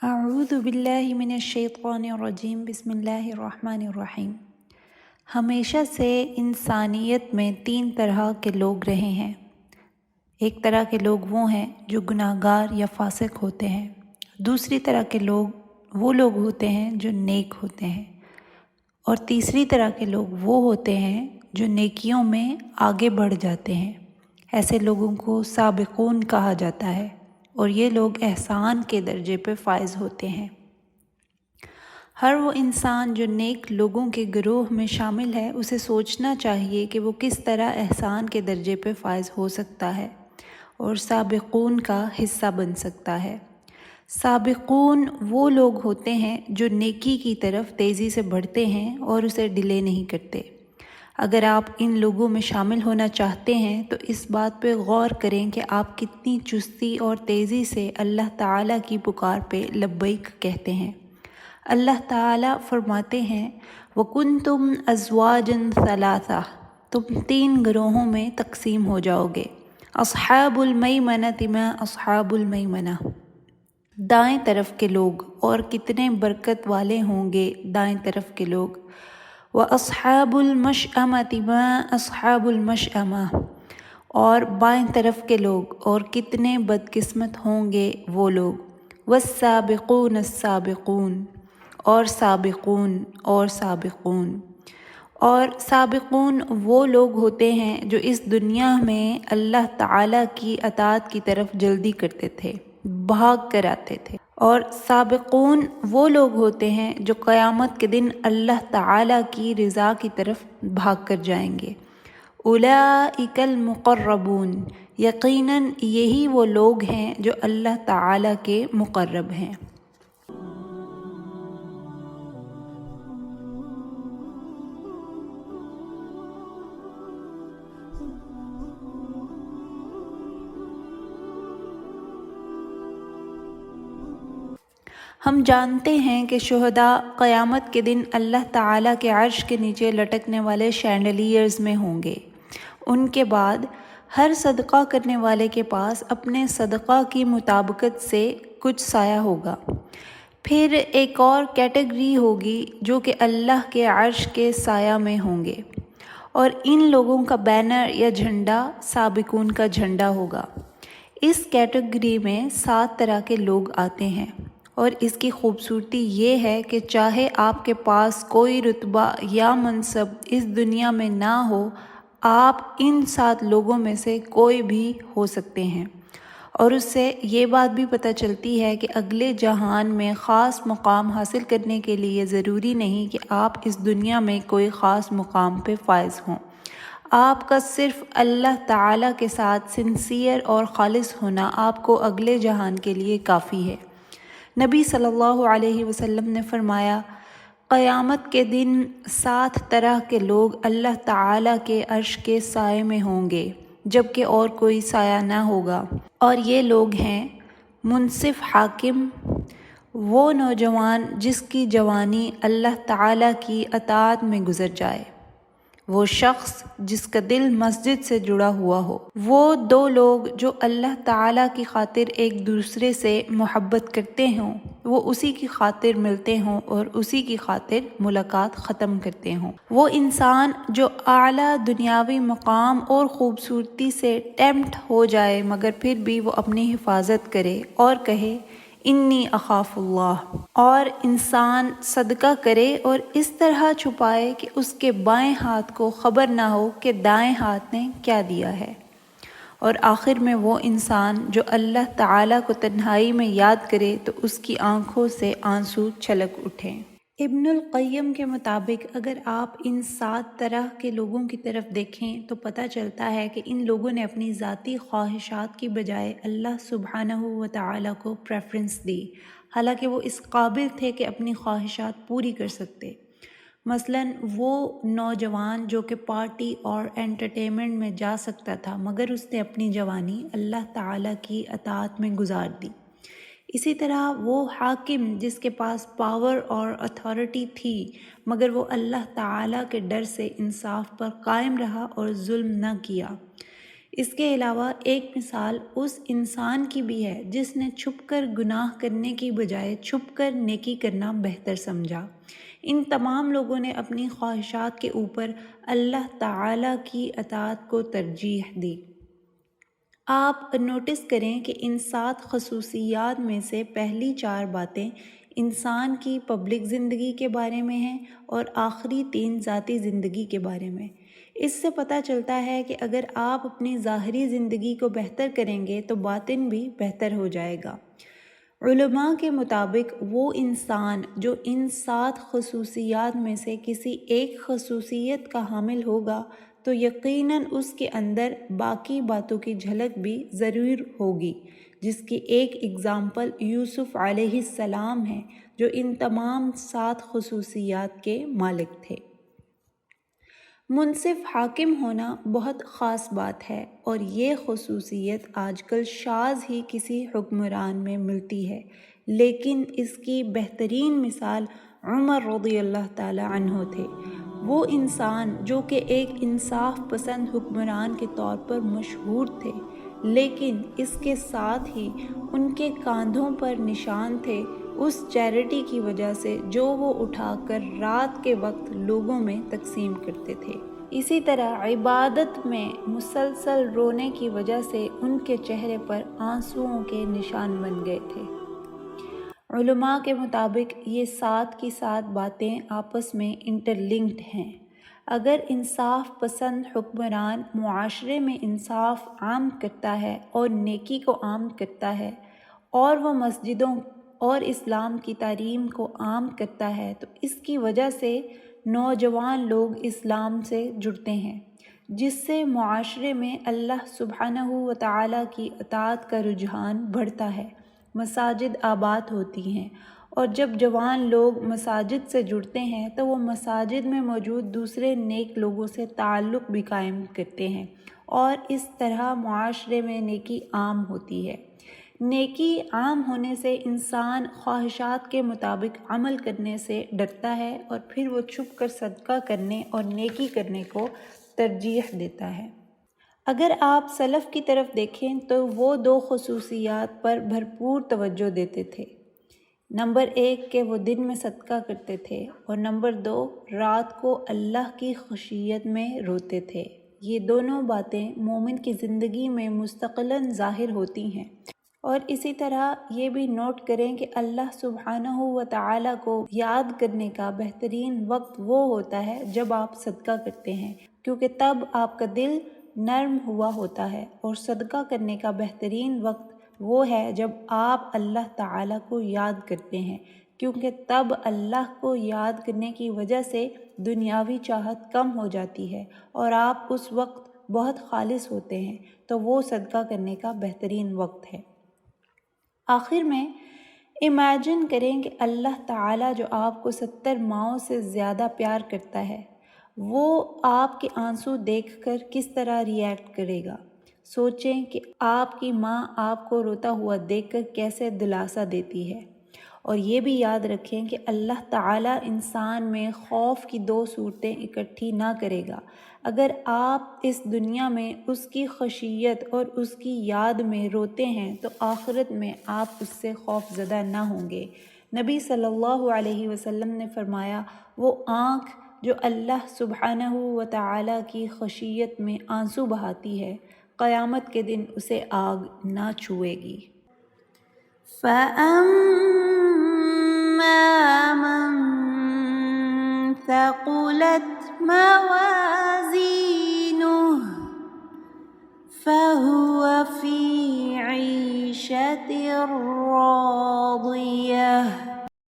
اعوذ باللہ من الشیطان الرجیم بسم اللہ الرحمن الرحیم۔ ہمیشہ سے انسانیت میں تین طرح کے لوگ رہے ہیں۔ ایک طرح کے لوگ وہ ہیں جو گناہگار یا فاسق ہوتے ہیں۔ دوسری طرح کے لوگ وہ لوگ ہوتے ہیں جو نیک ہوتے ہیں، اور تیسری طرح کے لوگ وہ ہوتے ہیں جو نیکیوں میں آگے بڑھ جاتے ہیں۔ ایسے لوگوں کو سابقون کہا جاتا ہے، اور یہ لوگ احسان کے درجے پہ فائز ہوتے ہیں۔ ہر وہ انسان جو نیک لوگوں کے گروہ میں شامل ہے، اسے سوچنا چاہیے کہ وہ کس طرح احسان کے درجے پہ فائز ہو سکتا ہے اور سابقون کا حصہ بن سکتا ہے۔ سابقون وہ لوگ ہوتے ہیں جو نیکی کی طرف تیزی سے بڑھتے ہیں اور اسے ڈیلے نہیں کرتے۔ اگر آپ ان لوگوں میں شامل ہونا چاہتے ہیں تو اس بات پہ غور کریں کہ آپ کتنی چستی اور تیزی سے اللہ تعالیٰ کی پکار پہ لبیک کہتے ہیں۔ اللہ تعالیٰ فرماتے ہیں وَكُنْتُمْ أَزْوَاجًا ثَلَاثَةً، تم تین گروہوں میں تقسیم ہو جاؤ گے۔ أَصْحَابُ الْمَيْمَنَةِ مَا أَصْحَابُ الْمَيْمَنَةِ، دائیں طرف کے لوگ اور کتنے برکت والے ہوں گے دائیں طرف کے لوگ۔ وَأَصْحَابُ الْمَشْأَمَةِ مَا أَصْحَابُ الْمَشْأَمَةِ، اور بائیں طرف کے لوگ اور کتنے بدقسمت ہوں گے وہ لوگ۔ وَالسَّابِقُونَ السَّابِقُونَ، اور سابقون اور سابقون۔ اور سابقون وہ لوگ ہوتے ہیں جو اس دنیا میں اللہ تعالیٰ کی اطاعت کی طرف جلدی کرتے تھے، بھاگ کر آتے تھے۔ اور سابقون وہ لوگ ہوتے ہیں جو قیامت کے دن اللہ تعالیٰ کی رضا کی طرف بھاگ کر جائیں گے۔ اولئک المقربون، یقیناً یہی وہ لوگ ہیں جو اللہ تعالیٰ کے مقرب ہیں۔ ہم جانتے ہیں کہ شہداء قیامت کے دن اللہ تعالیٰ کے عرش کے نیچے لٹکنے والے شینڈلیئرز میں ہوں گے۔ ان کے بعد ہر صدقہ کرنے والے کے پاس اپنے صدقہ کی مطابقت سے کچھ سایہ ہوگا۔ پھر ایک اور کیٹیگری ہوگی جو کہ اللہ کے عرش کے سایہ میں ہوں گے، اور ان لوگوں کا بینر یا جھنڈا سابقون کا جھنڈا ہوگا۔ اس کیٹیگری میں 7 طرح کے لوگ آتے ہیں، اور اس کی خوبصورتی یہ ہے کہ چاہے آپ کے پاس کوئی رتبہ یا منصب اس دنیا میں نہ ہو، آپ ان 7 لوگوں میں سے کوئی بھی ہو سکتے ہیں۔ اور اس سے یہ بات بھی پتہ چلتی ہے کہ اگلے جہان میں خاص مقام حاصل کرنے کے لیے ضروری نہیں کہ آپ اس دنیا میں کوئی خاص مقام پہ فائز ہوں۔ آپ کا صرف اللہ تعالیٰ کے ساتھ سنسیئر اور خالص ہونا آپ کو اگلے جہان کے لیے کافی ہے۔ نبی صلی اللہ علیہ وسلم نے فرمایا قیامت کے دن 7 طرح کے لوگ اللہ تعالیٰ کے عرش کے سائے میں ہوں گے، جبکہ اور کوئی سایہ نہ ہوگا، اور یہ لوگ ہیں منصف حاکم، وہ نوجوان جس کی جوانی اللہ تعالیٰ کی اطاعت میں گزر جائے، وہ شخص جس کا دل مسجد سے جڑا ہوا ہو، وہ 2 لوگ جو اللہ تعالیٰ کی خاطر ایک دوسرے سے محبت کرتے ہوں، وہ اسی کی خاطر ملتے ہوں اور اسی کی خاطر ملاقات ختم کرتے ہوں، وہ انسان جو اعلیٰ دنیاوی مقام اور خوبصورتی سے ٹیمپٹ ہو جائے مگر پھر بھی وہ اپنی حفاظت کرے اور کہے انی اخاف اللہ، اور انسان صدقہ کرے اور اس طرح چھپائے کہ اس کے بائیں ہاتھ کو خبر نہ ہو کہ دائیں ہاتھ نے کیا دیا ہے، اور آخر میں وہ انسان جو اللہ تعالیٰ کو تنہائی میں یاد کرے تو اس کی آنکھوں سے آنسو چھلک اٹھیں۔ ابن القیم کے مطابق اگر آپ ان 7 طرح کے لوگوں کی طرف دیکھیں تو پتہ چلتا ہے کہ ان لوگوں نے اپنی ذاتی خواہشات کی بجائے اللہ سبحانہ و تعالیٰ کو پریفرنس دی، حالانکہ وہ اس قابل تھے کہ اپنی خواہشات پوری کر سکتے۔ مثلاً وہ نوجوان جو کہ پارٹی اور انٹرٹینمنٹ میں جا سکتا تھا مگر اس نے اپنی جوانی اللہ تعالیٰ کی اطاعت میں گزار دی۔ اسی طرح وہ حاکم جس کے پاس پاور اور اتھارٹی تھی مگر وہ اللہ تعالیٰ کے ڈر سے انصاف پر قائم رہا اور ظلم نہ کیا۔ اس کے علاوہ ایک مثال اس انسان کی بھی ہے جس نے چھپ کر گناہ کرنے کی بجائے چھپ کر نیکی کرنا بہتر سمجھا۔ ان تمام لوگوں نے اپنی خواہشات کے اوپر اللہ تعالیٰ کی اطاعت کو ترجیح دی۔ آپ نوٹس کریں کہ ان 7 خصوصیات میں سے پہلی 4 باتیں انسان کی پبلک زندگی کے بارے میں ہیں اور آخری 3 ذاتی زندگی کے بارے میں۔ اس سے پتہ چلتا ہے کہ اگر آپ اپنی ظاہری زندگی کو بہتر کریں گے تو باطن بھی بہتر ہو جائے گا۔ علماء کے مطابق وہ انسان جو ان 7 خصوصیات میں سے کسی ایک خصوصیت کا حامل ہوگا تو یقیناً اس کے اندر باقی باتوں کی جھلک بھی ضرور ہوگی، جس کی ایک اگزامپل یوسف علیہ السلام ہے جو ان تمام 7 خصوصیات کے مالک تھے۔ منصف حاکم ہونا بہت خاص بات ہے اور یہ خصوصیت آج کل شاذ ہی کسی حکمران میں ملتی ہے، لیکن اس کی بہترین مثال عمر رضی اللہ تعالی عنہ تھے۔ وہ انسان جو کہ ایک انصاف پسند حکمران کے طور پر مشہور تھے، لیکن اس کے ساتھ ہی ان کے کاندھوں پر نشان تھے اس چیریٹی کی وجہ سے جو وہ اٹھا کر رات کے وقت لوگوں میں تقسیم کرتے تھے۔ اسی طرح عبادت میں مسلسل رونے کی وجہ سے ان کے چہرے پر آنسوؤں کے نشان بن گئے تھے۔ علماء کے مطابق یہ 7 کی 7 باتیں آپس میں انٹرلنکڈ ہیں۔ اگر انصاف پسند حکمران معاشرے میں انصاف عام کرتا ہے اور نیکی کو عام کرتا ہے اور وہ مسجدوں اور اسلام کی تعلیم کو عام کرتا ہے تو اس کی وجہ سے نوجوان لوگ اسلام سے جڑتے ہیں، جس سے معاشرے میں اللہ سبحانہ و تعالیٰ کی اطاعت کا رجحان بڑھتا ہے، مساجد آباد ہوتی ہیں، اور جب جوان لوگ مساجد سے جڑتے ہیں تو وہ مساجد میں موجود دوسرے نیک لوگوں سے تعلق بھی قائم کرتے ہیں اور اس طرح معاشرے میں نیکی عام ہوتی ہے۔ نیکی عام ہونے سے انسان خواہشات کے مطابق عمل کرنے سے ڈرتا ہے اور پھر وہ چھپ کر صدقہ کرنے اور نیکی کرنے کو ترجیح دیتا ہے۔ اگر آپ سلف کی طرف دیکھیں تو وہ 2 خصوصیات پر بھرپور توجہ دیتے تھے۔ نمبر 1 کہ وہ دن میں صدقہ کرتے تھے اور نمبر 2 رات کو اللہ کی خشیت میں روتے تھے۔ یہ دونوں باتیں مومن کی زندگی میں مستقلاً ظاہر ہوتی ہیں، اور اسی طرح یہ بھی نوٹ کریں کہ اللہ سبحانہ و تعالیٰ کو یاد کرنے کا بہترین وقت وہ ہوتا ہے جب آپ صدقہ کرتے ہیں، کیونکہ تب آپ کا دل نرم ہوا ہوتا ہے، اور صدقہ کرنے کا بہترین وقت وہ ہے جب آپ اللہ تعالیٰ کو یاد کرتے ہیں، کیونکہ تب اللہ کو یاد کرنے کی وجہ سے دنیاوی چاہت کم ہو جاتی ہے اور آپ اس وقت بہت خالص ہوتے ہیں، تو وہ صدقہ کرنے کا بہترین وقت ہے۔ آخر میں امیجن کریں کہ اللہ تعالیٰ جو آپ کو 70 ماؤں سے زیادہ پیار کرتا ہے، وہ آپ کے آنسو دیکھ کر کس طرح ریئیکٹ کرے گا۔ سوچیں کہ آپ کی ماں آپ کو روتا ہوا دیکھ کر کیسے دلاسا دیتی ہے، اور یہ بھی یاد رکھیں کہ اللہ تعالیٰ انسان میں خوف کی 2 صورتیں اکٹھی نہ کرے گا۔ اگر آپ اس دنیا میں اس کی خشیت اور اس کی یاد میں روتے ہیں تو آخرت میں آپ اس سے خوف زدہ نہ ہوں گے۔ نبی صلی اللہ علیہ وسلم نے فرمایا، وہ آنکھ جو اللہ سبحانہ و تعالیٰ کی خشیت میں آنسو بہاتی ہے، قیامت کے دن اسے آگ نہ چھوئے گی۔ فَأَمَّا مَن ثَقُلَتْ مَوَازِينُهُ فَهُوَ فِي عِيشَةٍ رَاضِيَةٍ